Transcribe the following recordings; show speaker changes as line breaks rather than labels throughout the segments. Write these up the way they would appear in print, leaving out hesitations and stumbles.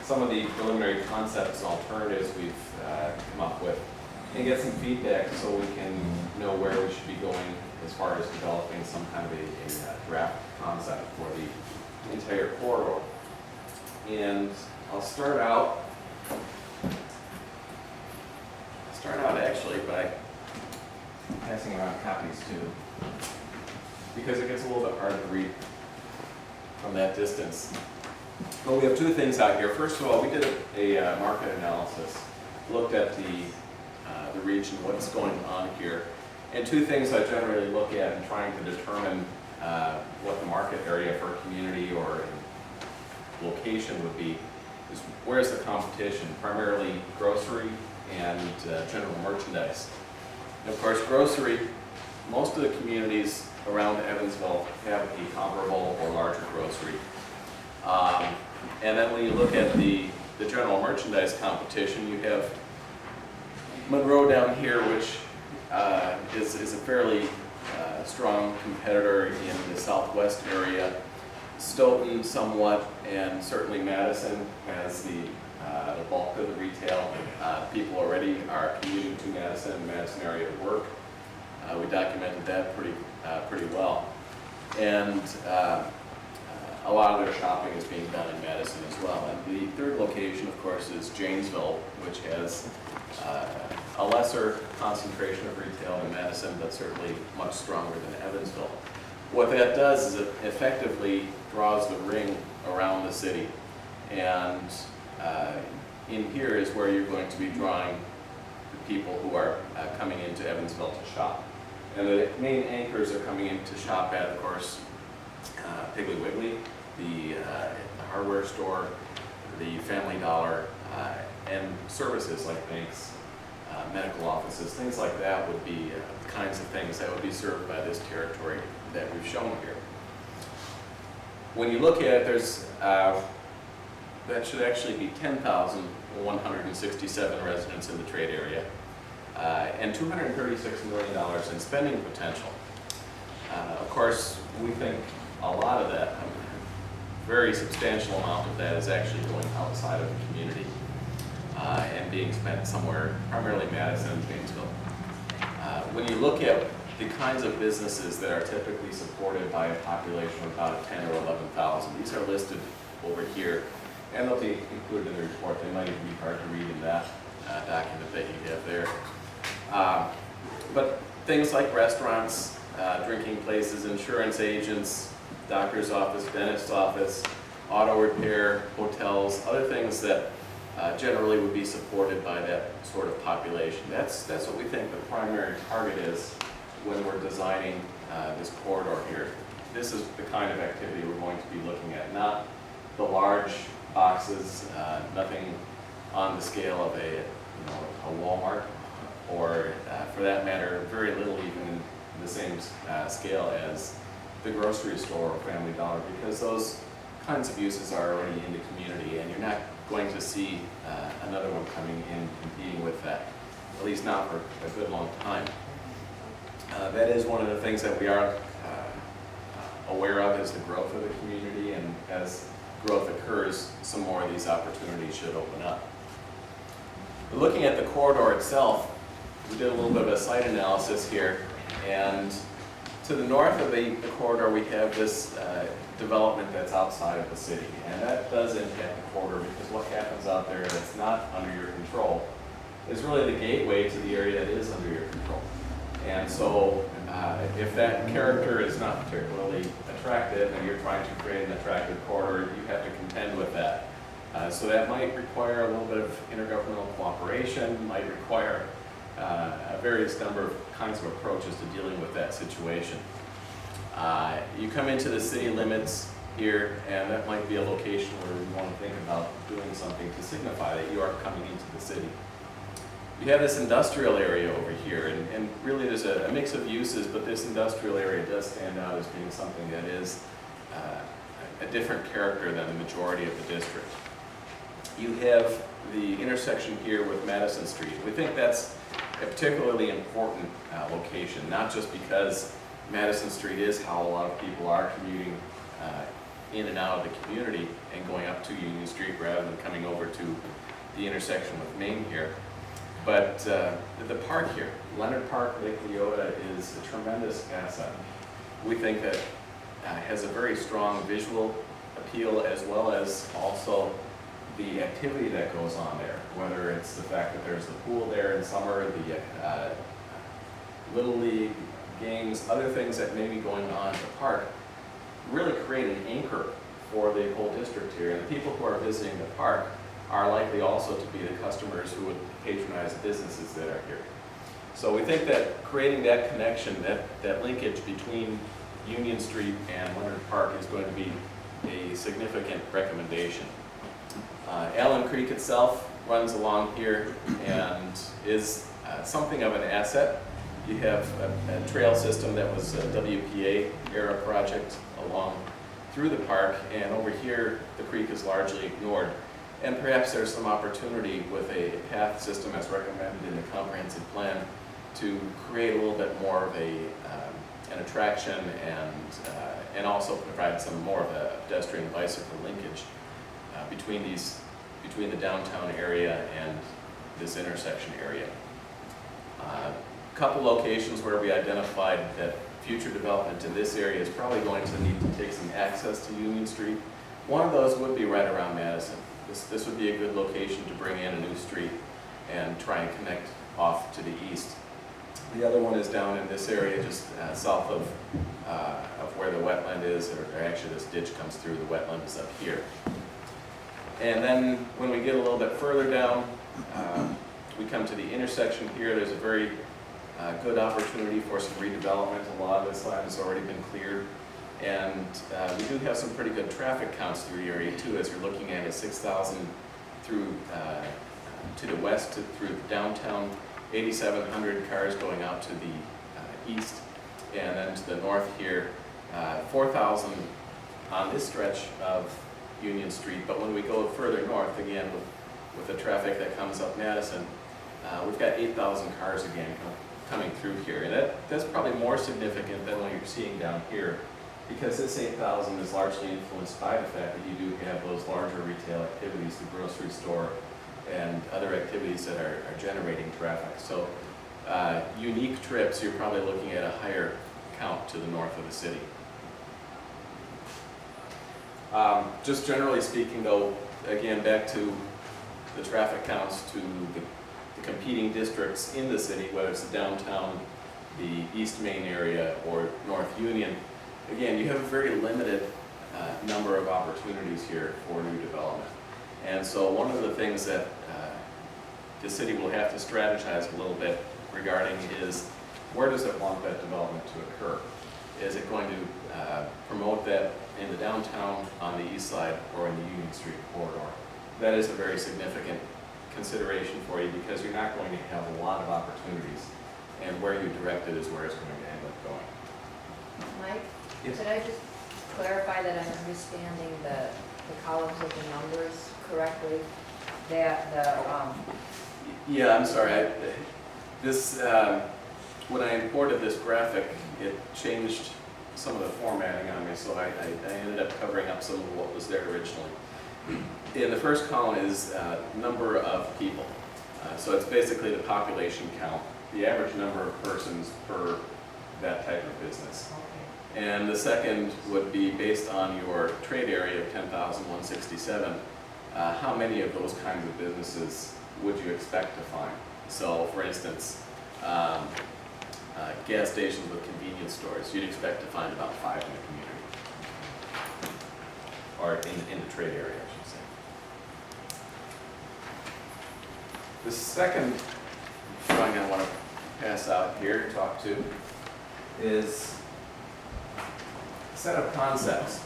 some of the preliminary concepts and alternatives we've come up with and get some feedback so we can know where we should be going as far as developing some kind of a draft concept for the entire corridor. And I'll start out actually by passing around copies too, because it gets a little bit hard to read from that distance. Well, we have two things out here. First of all, we did a market analysis, looked at the region, what's going on here, and two things I generally look at in trying to determine what the market area for a community or location would be is where's the competition, primarily grocery and general merchandise. And of course, grocery, most of the communities around Evansville have a comparable or larger grocery. And then when you look at the general merchandise competition, you have Monroe down here, which is a fairly strong competitor in the southwest area. Stoughton somewhat, and certainly Madison has the bulk of the retail. People already are commuting to Madison and the Madison area to work. We documented that pretty well. And a lot of their shopping is being done in Madison as well. And the third location, of course, is Janesville, which has a lesser concentration of retail than Madison, but certainly much stronger than Evansville. What that does is it effectively draws the ring around the city. And in here is where you're going to be drawing the people who are coming into Evansville to shop. And the main anchors are coming in to shop at, of course, Piggly Wiggly, the hardware store, the Family Dollar, and services like banks, medical offices, things like that would be the kinds of things that would be served by this territory that we've shown here. When you look at it, there's that should actually be 10,167 residents in the trade area, and $236 million in spending potential. Of course, we think a lot of that, a very substantial amount of that, is actually going outside of the community and being spent somewhere, primarily Madison and Janesville. When you look at the kinds of businesses that are typically supported by a population of about 10 or 11,000, these are listed over here, and they'll be included in the report. They might even be hard to read in that document that you have there. But things like restaurants, drinking places, insurance agents, doctor's office, dentist's office, auto repair, hotels, other things that generally would be supported by that sort of population. That's what we think the primary target is when we're designing this corridor here. This is the kind of activity we're going to be looking at, not the large boxes, nothing on the scale of a Walmart, or for that matter, very little even in the same scale as the grocery store or Family Dollar, because those kinds of uses are already in the community, and you're not going to see another one coming in competing with that, at least not for a good long time. That is one of the things that we are aware of, is the growth of the community, and as growth occurs, some more of these opportunities should open up. But looking at the corridor itself, we did a little bit of a site analysis here, and to the north of the corridor we have this development that's outside of the city, and that does impact the corridor, because what happens out there that's not under your control is really the gateway to the area that is under your control. And so if that character is not particularly attractive and you're trying to create an attractive corridor, you have to contend with that. So that might require a little bit of intergovernmental cooperation, might require a various number of kinds of approaches to dealing with that situation. You come into the city limits here, and that might be a location where we want to think about doing something to signify that you are coming into the city. You have this industrial area over here, and really there's a mix of uses, but this industrial area does stand out as being something that is a different character than the majority of the district. You have the intersection here with Madison Street. We think that's a particularly important location, not just because Madison Street is how a lot of people are commuting in and out of the community and going up to Union Street rather than coming over to the intersection with Main here. But the park here, Leonard Park, Lake Leota, is a tremendous asset. We think that has a very strong visual appeal, as well as also the activity that goes on there, whether it's the fact that there's the pool there in summer, the Little League games, other things that may be going on at the park, really create an anchor for the whole district here. And the people who are visiting the park are likely also to be the customers who would patronize businesses that are here. So we think that creating that connection, that linkage between Union Street and Leonard Park is going to be a significant recommendation. Allen Creek itself runs along here and is something of an asset. You have a trail system that was a WPA era project along through the park, and over here the creek is largely ignored. And perhaps there's some opportunity with a path system as recommended in the comprehensive plan to create a little bit more of an attraction and also provide some more of a pedestrian bicycle linkage between the downtown area and this intersection area. Couple locations where we identified that future development in this area is probably going to need to take some access to Union Street. One of those would be right around Madison. This would be a good location to bring in a new street and try and connect off to the east. The other one is down in this area, just south of where the wetland is, or actually this ditch comes through, the wetland is up here. And then when we get a little bit further down, we come to the intersection here. There's a very good opportunity for some redevelopment. A lot of this land has already been cleared. And we do have some pretty good traffic counts through the area too, as you're looking at it, 6,000 through to the west, through downtown, 8,700 cars going out to the east, and then to the north here, 4,000 on this stretch of Union Street. But when we go further north, again, with the traffic that comes up Madison, we've got 8,000 cars again coming through here. And that's probably more significant than what you're seeing down here, because this 8,000 is largely influenced by the fact that you do have those larger retail activities, the grocery store, and other activities that are generating traffic. So unique trips, you're probably looking at a higher count to the north of the city. Just generally speaking though, again, back to the traffic counts, to the competing districts in the city, whether it's the downtown, the East Main area, or North Union, again, you have a very limited number of opportunities here for new development. And so one of the things that the city will have to strategize a little bit regarding is, where does it want that development to occur? Is it going to promote that in the downtown, on the east side, or in the Union Street corridor? That is a very significant consideration for you, because you're not going to have a lot of opportunities, and where you direct it is where it's going to end up going.
Mike,
Yes.
could I just clarify that I'm understanding the columns of the numbers correctly? That
Yeah, I'm sorry. When I imported this graphic, it changed some of the formatting on me, so I ended up covering up some of what was there originally. In the first column is number of people. So it's basically the population count, the average number of persons per that type of business.
okay.
And the second would be based on your trade area of 10,167. How many of those kinds of businesses would you expect to find? So, for instance, gas stations with convenience stores, you'd expect to find about 5 in the community, or in the trade area, I should say. The second drawing I want to pass out here, talk to, is a set of concepts.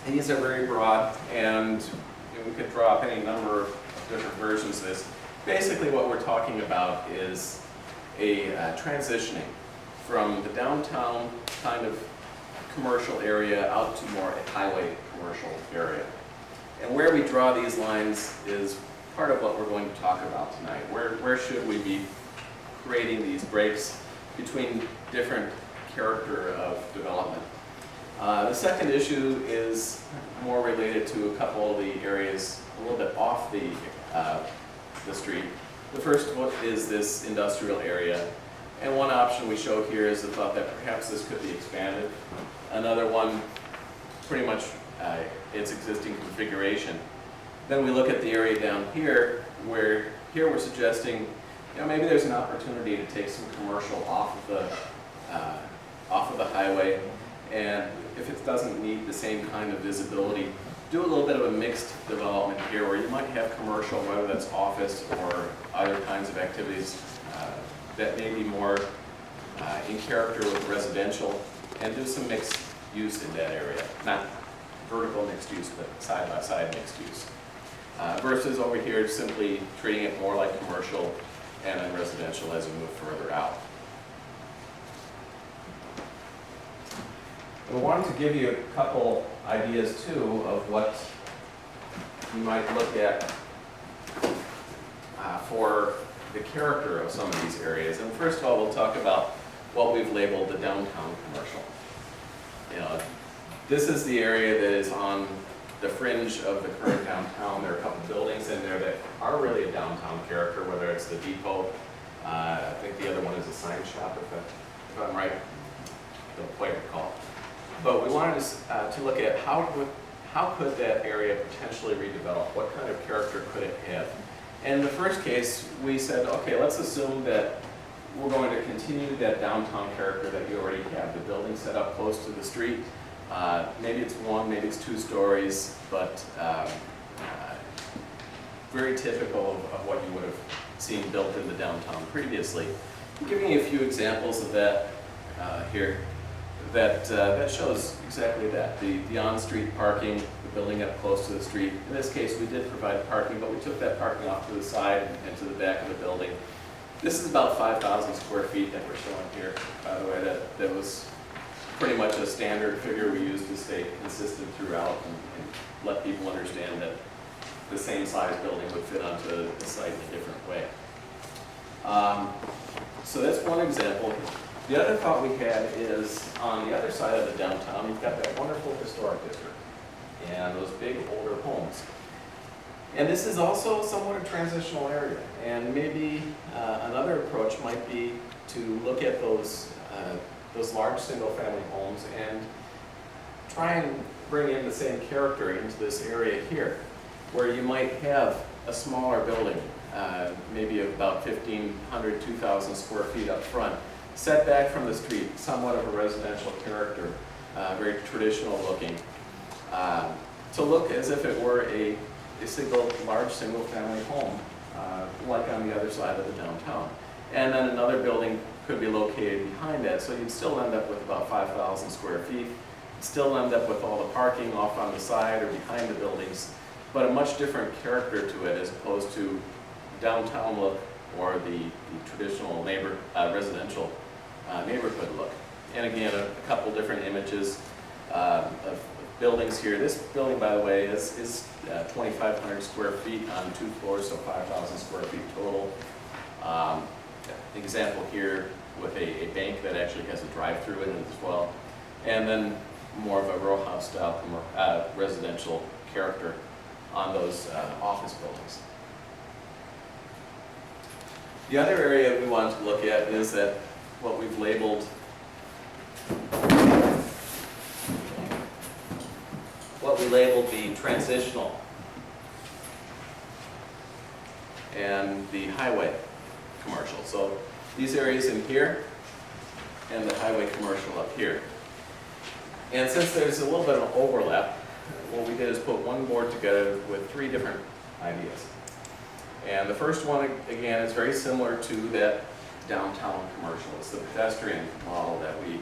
These are very broad, and we could draw up any number of different versions of this. Basically what we're talking about is a transitioning from the downtown kind of commercial area out to more a highway commercial area. And where we draw these lines is part of what we're going to talk about tonight. Where should we be creating these breaks between different character of development? The second issue is more related to a couple of the areas a little bit off the street. The first one is this industrial area. And one option we show here is the thought that perhaps this could be expanded. Another one, pretty much its existing configuration. Then we look at the area down here, where here we're suggesting, maybe there's an opportunity to take some commercial off of the highway, and if it doesn't need the same kind of visibility, do a little bit of a mixed development here, where you might have commercial, whether that's office or other kinds of activities that may be more in character with residential, and do some mixed use in that area. Not vertical mixed use, but side-by-side mixed use. Versus over here, simply treating it more like commercial and then residential as we move further out. We wanted to give you a couple ideas too of what you might look at for the character of some of these areas. And first of all, we'll talk about what we've labeled the downtown commercial. This is the area that is on the fringe of the current downtown. There are a couple buildings in there that are really a downtown character, whether it's the depot. I think the other one is a sign shop, if I'm right. Don't quite recall. But we wanted to look at how could that area potentially redevelop? What kind of character could it have? In the first case, we said, okay, let's assume that we're going to continue that downtown character that you already have. The building set up close to the street. Maybe it's one, maybe it's 2 stories, but very typical of what you would have seen built in the downtown previously. I'm giving you a few examples of that here. That shows exactly that. The on-street parking, the building up close to the street. In this case, we did provide parking, but we took that parking off to the side and to the back of the building. This is about 5,000 square feet that we're showing here, by the way. That was pretty much a standard figure we used to stay consistent throughout and let people understand that the same size building would fit onto the site in a different way. So that's one example. The other thought we had is on the other side of the downtown, you've got that wonderful historic district and those big older homes. And this is also somewhat a transitional area. And maybe another approach might be to look at those large single-family homes and try and bring in the same character into this area here, where you might have a smaller building, maybe about 1,500, 2,000 square feet up front, set back from the street, somewhat of a residential character, very traditional looking, to look as if it were a large single-family home, like on the other side of the downtown. And then another building could be located behind that, so you'd still end up with about 5,000 square feet, still end up with all the parking off on the side or behind the buildings, but a much different character to it as opposed to downtown look or the traditional residential neighborhood look. And again, a couple different images of buildings here. This building, by the way, is 2,500 square feet on 2 floors, so 5,000 square feet total. An example here with a bank that actually has a drive-through in it as well. And then more of a row house style residential character on those office buildings. The other area we wanted to look at is that what we've labeled the transitional and the highway commercial. So these areas in here and the highway commercial up here. And since there's a little bit of an overlap, what we did is put one board together with 3 different ideas. And the first one, again, is very similar to that downtown commercial. It's the pedestrian model that we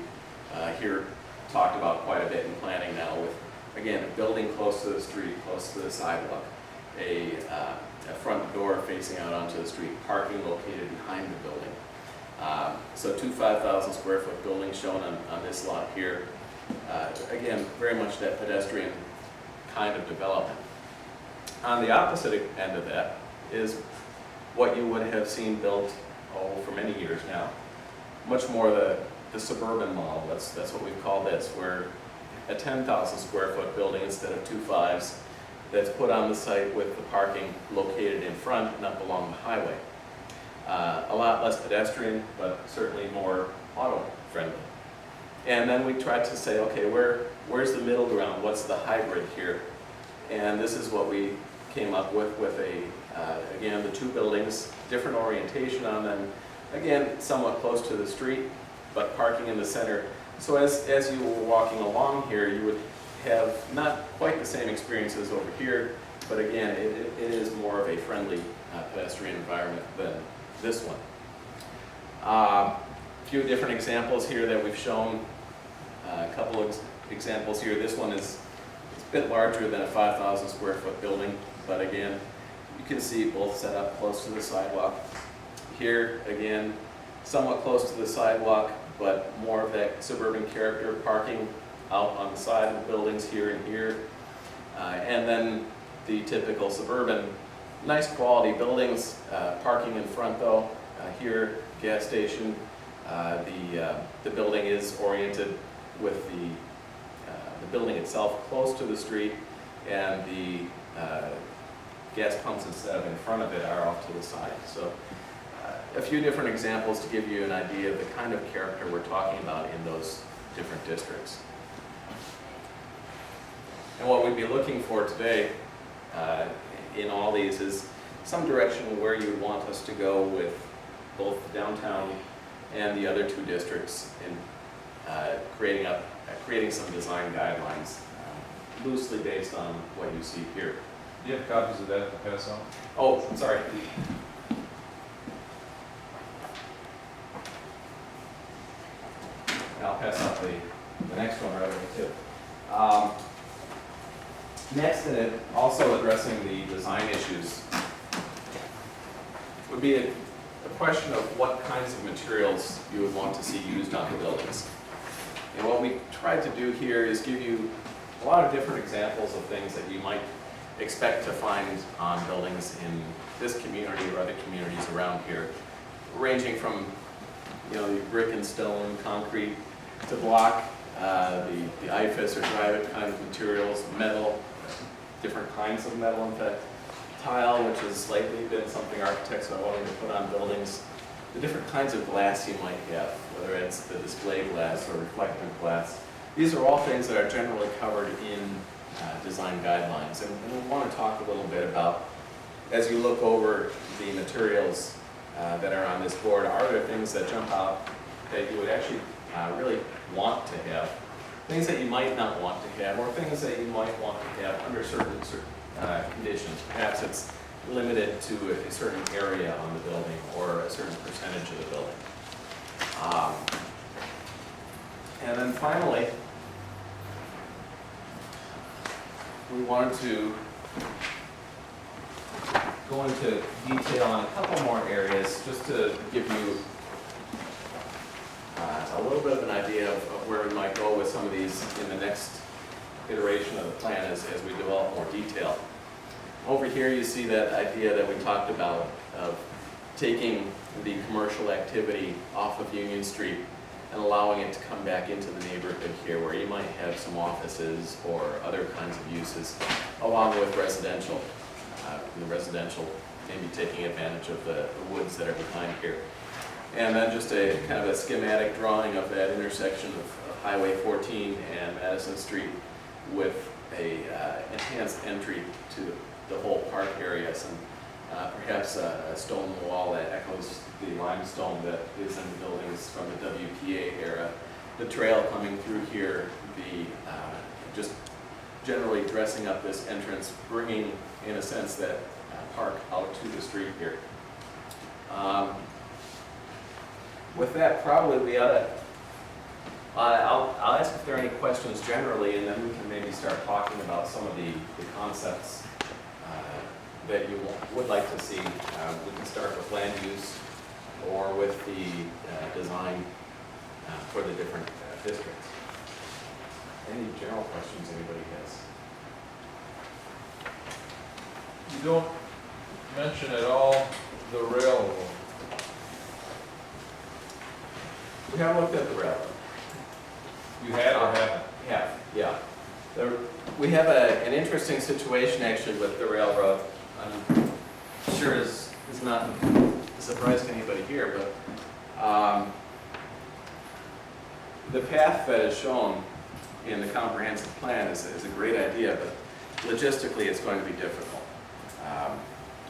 here talked about quite a bit in planning now with, again, a building close to the street, close to the sidewalk, a front door facing out onto the street, parking located behind the building. So 2 5,000 square foot buildings shown on this lot here. Again, very much that pedestrian kind of development. On the opposite end of that is what you would have seen built for many years now. Much more the suburban model, that's what we've called this, where a 10,000 square foot building instead of 2 5s that's put on the site with the parking located in front and up along the highway. A lot less pedestrian, but certainly more auto friendly. And then we tried to say, okay, where's the middle ground? What's the hybrid here? And this is what we came up with again, the two buildings, different orientation on them. Again, somewhat close to the street, but parking in the center. So as you were walking along here, you would have not quite the same experiences over here, but again, it is more of a friendly pedestrian environment than this one. A few different examples here that we've shown. A couple of examples here. This one is a bit larger than a 5,000 square foot building, but again, you can see both set up close to the sidewalk. Here, again, somewhat close to the sidewalk, but more of that suburban character, parking out on the side of the buildings here and here. And then the typical suburban, nice quality buildings, parking in front though. Here, gas station. The building is oriented with the building itself close to the street, and the gas pumps, instead of in front of it, are off to the side. So a few different examples to give you an idea of the kind of character we're talking about in those different districts. And what we'd be looking for today in all these is some direction where you would want us to go with both downtown and the other two districts in creating some design guidelines loosely based on what you see here.
Do you have copies of that to pass on?
Oh, I'm sorry. I'll pass out the next one right away too. Next, in it, also addressing the design issues, would be a question of what kinds of materials you would want to see used on the buildings. And what we tried to do here is give you a lot of different examples of things that you might expect to find on buildings in this community or other communities around here, ranging from the brick and stone, concrete, to block, the IFAS or drive-it kind of materials, metal, different kinds of metal, in fact, tile, which has lately been something architects are wanting to put on buildings, the different kinds of glass you might have, whether it's the display glass or reflective glass. These are all things that are generally covered in design guidelines, and we want to talk a little bit about, as you look over the materials that are on this board, are there things that jump out that you would actually really want to have, things that you might not want to have, or things that you might want to have under certain conditions. Perhaps it's limited to a certain area on the building or a certain percentage of the building. And then finally, we wanted to go into detail on a couple more areas just to give you a little bit of an idea of where we might go with some of these in the next iteration of the plan as we develop more detail. Over here you see that idea that we talked about of taking the commercial activity off of Union Street and allowing it to come back into the neighborhood here where you might have some offices or other kinds of uses along with residential. The residential maybe taking advantage of the woods that are behind here. And then just a kind of a schematic drawing of that intersection of Highway 14 and Madison Street with a enhanced entry to the whole park area, some perhaps a stone wall that echoes the limestone that is in the buildings from the WPA era, the trail coming through here, the just generally dressing up this entrance, bringing in a sense that park out to the street here. With that, probably we ought to, I'll ask if there are any questions generally, and then we can maybe start talking about some of the concepts that you would like to see. We can start with land use or with the design for the different districts. Any general questions anybody has?
You don't mention at all the railroad.
We have looked at the railroad.
You had or haven't?
We have. Yeah. We have an interesting situation actually with the railroad. I'm sure is not a surprise to anybody here, but the path that is shown in the comprehensive plan is a great idea, but logistically it's going to be difficult.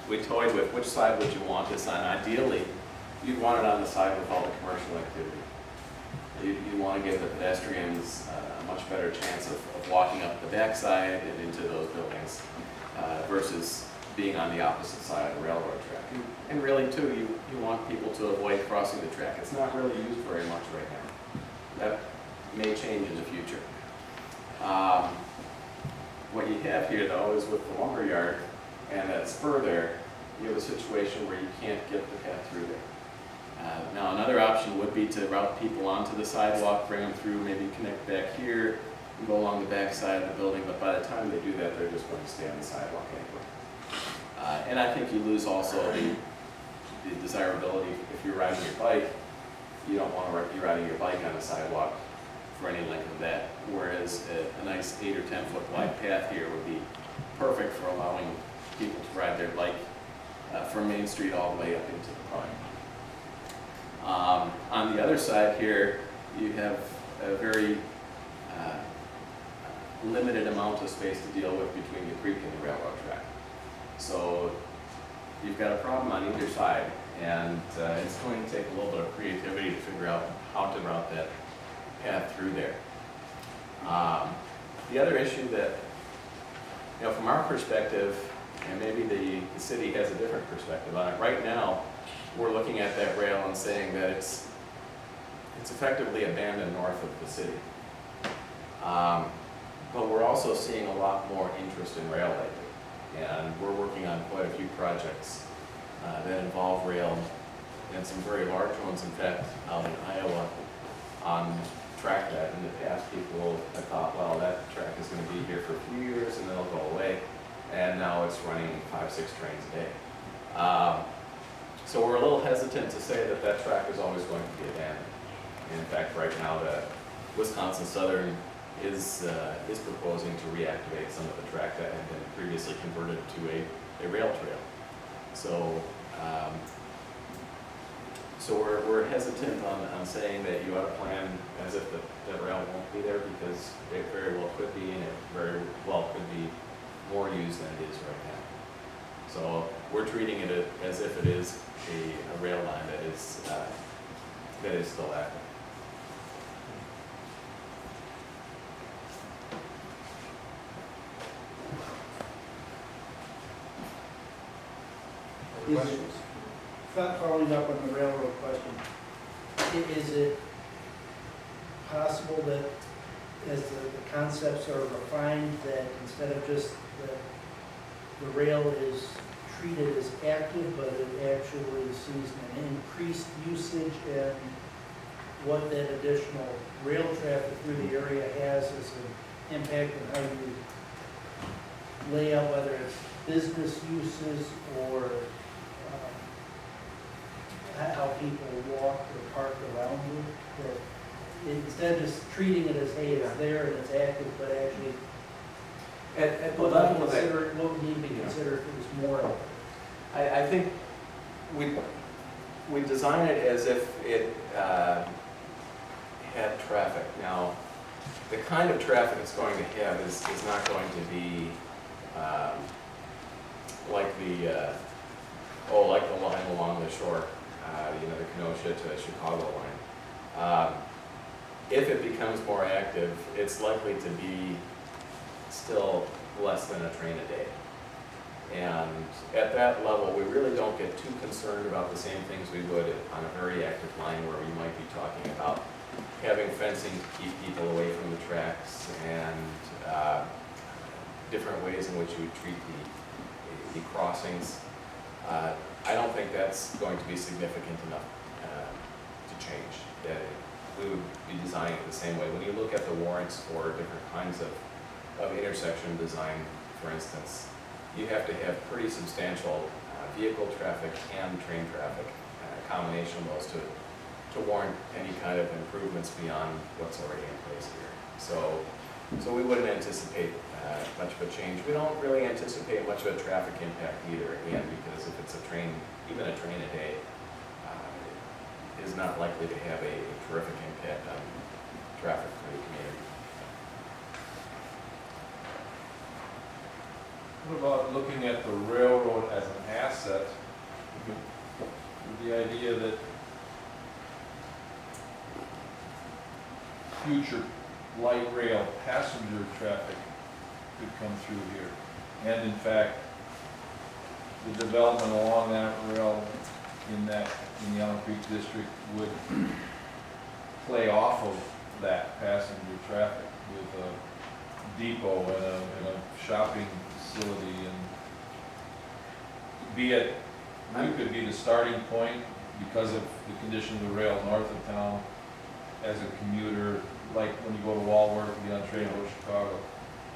We toyed with which side would you want this on. Ideally, you'd want it on the side with all the commercial activity. You want to give the pedestrians a much better chance of walking up the backside and into those buildings versus being on the opposite side of the railroad track. And really, too, you want people to avoid crossing the track. It's not really used very much right now. That may change in the future. What you have here, though, is with the lumber yard and that spur there, you have a situation where you can't get the path through there. Now, another option would be to route people onto the sidewalk, bring them through, maybe connect back here, and go along the back side of the building, but by the time they do that, they're just going to stay on the sidewalk anyway. And I think you lose also the desirability. If you're riding your bike, you don't want to be riding your bike on a sidewalk for any length of that, whereas a nice 8 or 10 foot wide path here would be perfect for allowing people to ride their bike from Main Street all the way up into the park. On the other side here, you have a very limited amount of space to deal with between the creek and the railroad track. So you've got a problem on either side, and it's going to take a little bit of creativity to figure out how to route that path through there. The other issue that, from our perspective, and maybe the city has a different perspective on it, right now, we're looking at that rail and saying that it's effectively abandoned north of the city. But we're also seeing a lot more interest in rail lately. And we're working on quite a few projects that involve rail, and some very large ones, in fact, out in Iowa on track that. In the past, people have thought, well, that track is going to be here for a few years and then it'll go away. And now it's running 5-6 trains a day. So we're a little hesitant to say that that track is always going to be abandoned. In fact, right now, the Wisconsin Southern is proposing to reactivate some of the track that had been previously converted to a rail trail. So, we're hesitant on saying that you ought to plan as if the rail won't be there, because it very well could be, and it very well could be more used than it is right now. So we're treating it as if it is a rail line that is still active.
Other questions?
Following up on the railroad question, is it possible that as the concepts are refined, that instead of just the rail is treated as active, but it actually sees an increased usage, and what that additional rail traffic through the area has as an impact on how you lay out, whether it's business uses or how people walk or park around it? That instead of just treating it as, hey, it's there and it's active, but actually
At the
what
level of that,
would need to be considered if it was more of it?
I think we design it as if it had traffic. Now, the kind of traffic it's going to have is not going to be like the line along the shore, the Kenosha to Chicago line. If it becomes more active, it's likely to be still less than a train a day. And at that level, we really don't get too concerned about the same things we would on a very active line, where we might be talking about having fencing to keep people away from the tracks, and different ways in which you would treat the crossings. I don't think that's going to be significant enough to change. That we would be designing it the same way. When you look at the warrants for different kinds of intersection design, for instance, you have to have pretty substantial vehicle traffic and train traffic, a combination of those to warrant any kind of improvements beyond what's already in place here. So So we wouldn't anticipate much of a change. We don't really anticipate much of a traffic impact either, again, because if it's a train, even a train a day, is not likely to have a terrific impact on traffic for the community.
What about looking at the railroad as an asset? With the idea that future light rail passenger traffic could come through here. And in fact, the development along that rail in the Allen Creek district would play off of that passenger traffic with a depot and a shopping facility, and be it, we could be the starting point because of the condition of the rail north of town as a commuter, like when you go to Walworth, you get on train to Chicago.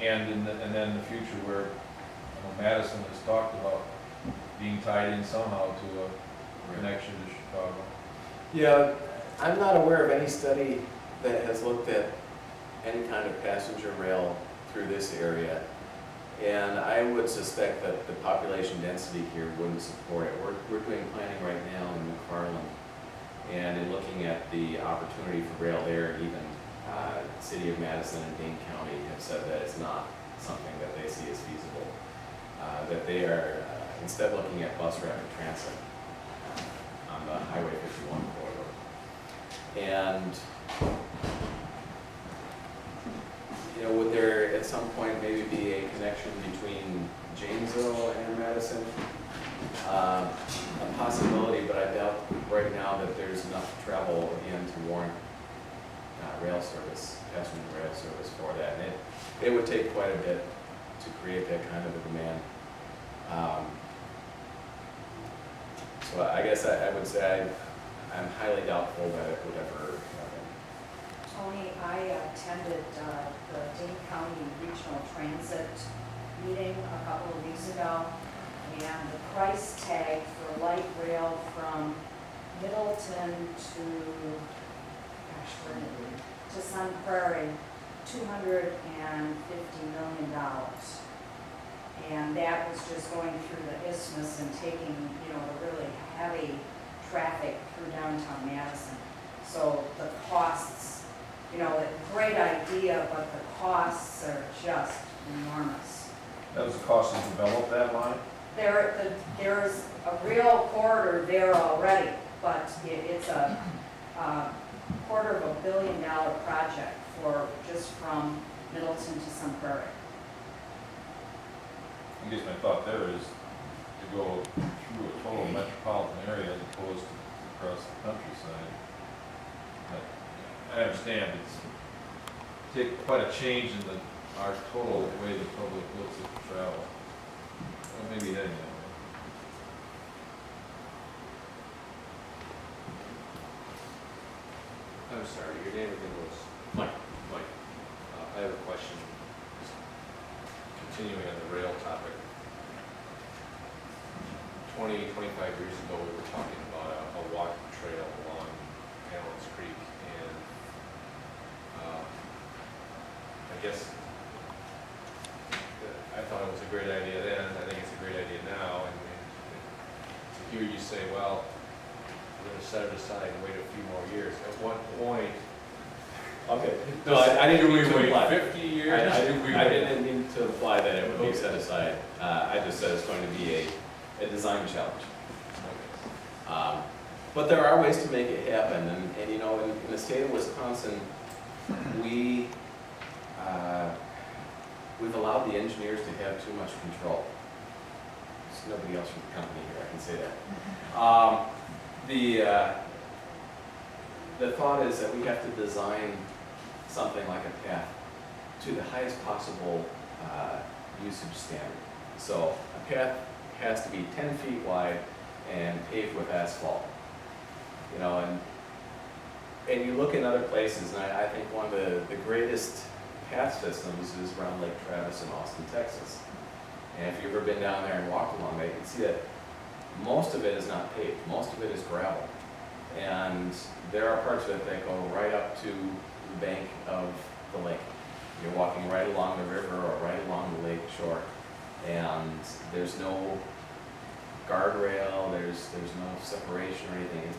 And then in the future where, Madison has talked about being tied in somehow to a connection to Chicago.
Yeah, I'm not aware of any study that has looked at any kind of passenger rail through this area. And I would suspect that the population density here wouldn't support it. We're doing planning right now in McFarland, and in looking at the opportunity for rail there, even City of Madison and Dane County have said that it's not something that they see as feasible. That they are instead looking at bus rapid transit on the Highway 51 corridor. And would there at some point maybe be a connection between Janesville and Madison? A possibility, but I doubt right now that there's enough travel again to warrant rail service, passenger rail service for that. And it would take quite a bit to create that kind of a demand. So I guess I would say I'm highly doubtful that it would ever happen.
Tony, I attended the Dane County Regional Transit meeting a couple of weeks ago, and the price tag for light rail from Middleton to, to Sun Prairie, $250 million. And that was just going through the isthmus and taking, the really heavy traffic through downtown Madison. So the costs, a great idea, but the costs are just enormous.
That was the cost to develop that line?
There's a rail corridor there already, but it's a $250 million project for just from Middleton to Sun Prairie.
I guess my thought there is to go through a total metropolitan area as opposed to across the countryside. But I understand it's take quite a change in our total way the public looks at travel. Well, maybe heading that way.
I'm sorry, your name again was?
Mike.
Mike. I have a question, just continuing on the rail topic. 20, 25 years ago, we were talking about a walking trail along Allen's Creek, and I guess I thought it was a great idea then, I think it's a great idea now, and to hear you say, well, we're going to set it aside and wait a few more years. At what point?
Okay. No, I didn't mean to imply.
50 years?
I didn't mean to imply that it would be set aside. I just said it's going to be a design challenge. But there are ways to make it happen, and in the state of Wisconsin, we've allowed the engineers to have too much control. There's nobody else from the company here, I can say that. The thought is that we have to design something like a path to the highest possible usage standard. So a path has to be 10 feet wide and paved with asphalt. And you look in other places, and I think one of the greatest path systems is around Lake Travis in Austin, Texas. And if you've ever been down there and walked along there, you can see that most of it is not paved, most of it is gravel. And there are parts of it that go right up to the bank of the lake. You're walking right along the river or right along the lake shore, and there's no guardrail, there's no separation or anything.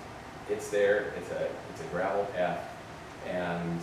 It's there, it's a gravel path, and